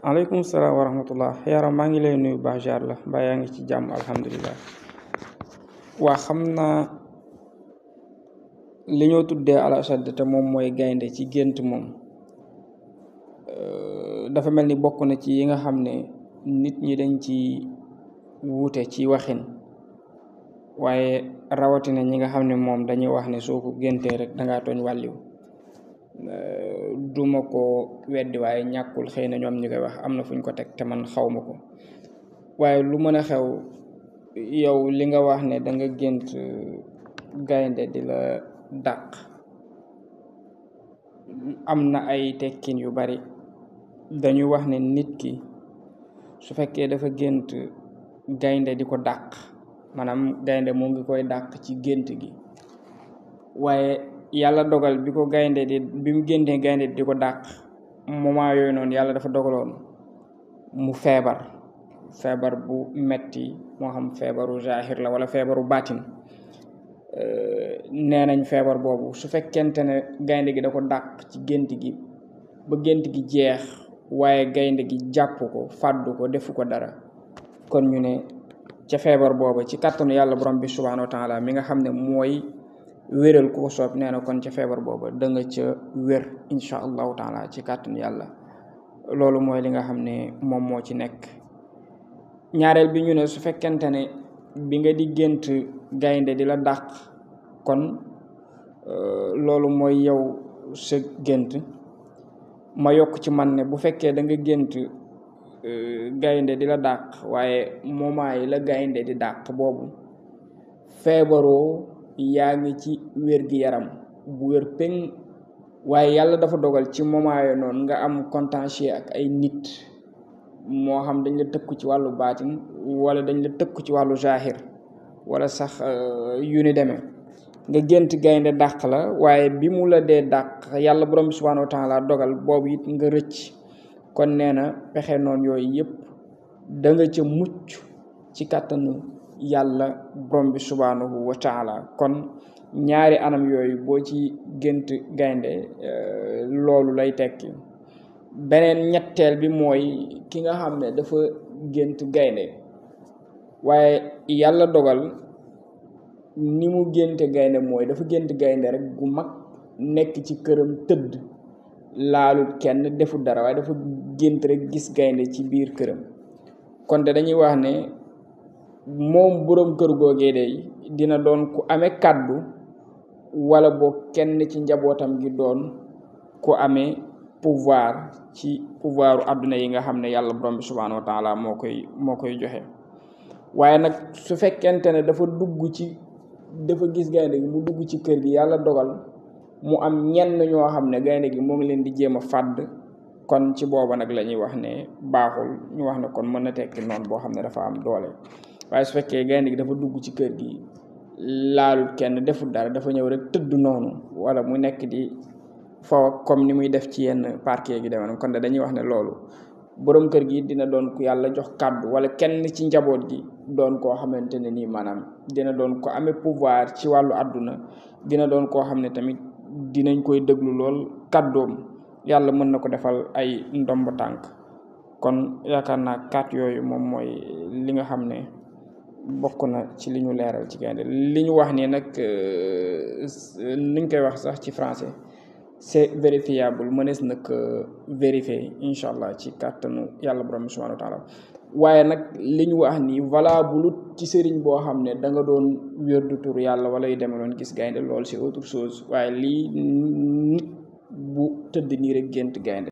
aleykum salaam wa rahmatullah yaram maa ngi lay nuyu baax jaar la mbaa yaa ngi ci jàmm alhamdulilah. waa xam naa li ñoo tuddee al ashad te moom mooy gaynde ci gént moom dafa mel ni bokk na ci yi nga xam ne nit ñi dañ ci wuute ci waxin, waaye rawatina ñi nga xam ne moom dañuy wax ne soo ko géntee rek dangaa tooñ wàlliw. duma ko weddi waaye ñàkkul xëy na ñoom ñu koy wax am na fuñ ko teg te man xaw ma ko, waaye lu mën a xew yow li nga wax ne da nga gént gaynde di la dàq am na ay tekkin yu bari. dañuy wax ne nit ki su fekkee dafa gént gaynde di ko dàq, maanaam gaynde moo ngi koy dàq ci gént gi, waaye yàlla dogal bi mu géntee gaynde di ko dàq moment yooyu noonu yàlla dafa dogaloon mu feebar bu metti, moo xam feebaru zahir la wala feebaru baatin. nee nañ feebar boobu su fekkente ne gaynde gi da ko dàq ci gént gi ba gént gi jeex waaye gaynde gi jàpp ko fàddu ko defu ko dara, kon ñu ne ca feebar booba ci kàttanu yàlla borom bi subhanahu wa taala mi nga xam ne mooy wéral ku ko soob, nee na kon ca feebar booba da nga ca wér insha allahu taala ci kàttanu yàlla. loolu mooy li nga xam ne moom moo ci nekk. ñaareel bi ñu ne su fekkente ne bi nga di gént gaynde di la dàq, kon loolu mooy yow sa gént. ma yokk ci man ne bu fekkee da nga gént gaynde di la dàq waaye moment yi la gaynde di dàq boobu feebaroo, yaa ngi ci wér-gi-yaram bu wér péng, waaye yàlla dafa dogal ci moment yooyu noonu nga am contentieux ak ay nit, moo xam dañ la tëkku ci wàllu baatin wala dañ la tëkku ci wàllu zahir wala sax yu ni demee. nga gént gaynde dàq la, waaye bi mu la dee dàq yàlla borom bi subhanahu wa taala dogal boobu it nga rëcc, kon nee na pexe noonu yooyu yëpp da nga ca mucc ci kàttanu yàlla borom bi subhanahu wa taala. kon ñaari anam yooyu boo ci gént gaynde loolu lay tekki. beneen ñetteel bi mooy ki nga xam ne dafa gént gaynde waaye yàlla dogal ni mu génte gaynde mooy dafa gént gaynde rek gu mag nekk ci këram tëdd, laalut kenn deful dara, waaye dafa gént rek gis gaynde ci biir këram. kon de dañuy wax ne moom boroom kër googee day dina doon ku amee kàddu, wala boo kenn ci njabootam gi doon ku amee pouvoir ci pouvoiru àdduna yi nga xam ne yàlla borom bi subhanahu wa taala moo koy joxe. waaye nag su fekkente ne dafa gis gaynde gi mu dugg ci kër gi, yàlla dogal mu am ñenn ñoo xam ne gaynde gi moo ngi leen di jéem a fàdd, kon ci booba nag la ñuy wax ne baaxul. ñu wax ne kon mën na tekki noonu boo xam ne dafa am doole. waaye su fekkee gaynde gi dafa dugg ci kër gi laalul kenn deful dara, dafa ñëw rek tëdd noonu, wala mu nekk di foo comme ni muy def ci yenn parquet gi demee, kon dañuy wax ne loolu borom kër gi dina doon ku yàlla jox kàddu, wala kenn ci njaboot gi doon koo xamante ne nii maanaam dina doon ko amee pouvoir ci wàllu àdduna, dina doon koo xam ne tamit dinañ koy déglu lool kàddoom, yàlla mën na ko defal ay ndomb tànk. kon yaakaar naa 4 yooyu moom mooy li nga xam ne bokk na ci li ñu leeral ci gaynde. li ñu wax nii nag niñ koy wax sax ci français c'est vérifiable, mënees na ko vérifier incha allah ci kàttanu yàlla borom subhanahu wa taala. waaye nag li ñu wax nii valable ci sëriñ boo xam ne da nga doon wérdu tur yàlla wala yu demee noonu gis gaynde, loolu c'est autre chose. waaye lii nit bu tëdd nii rek gént gaynde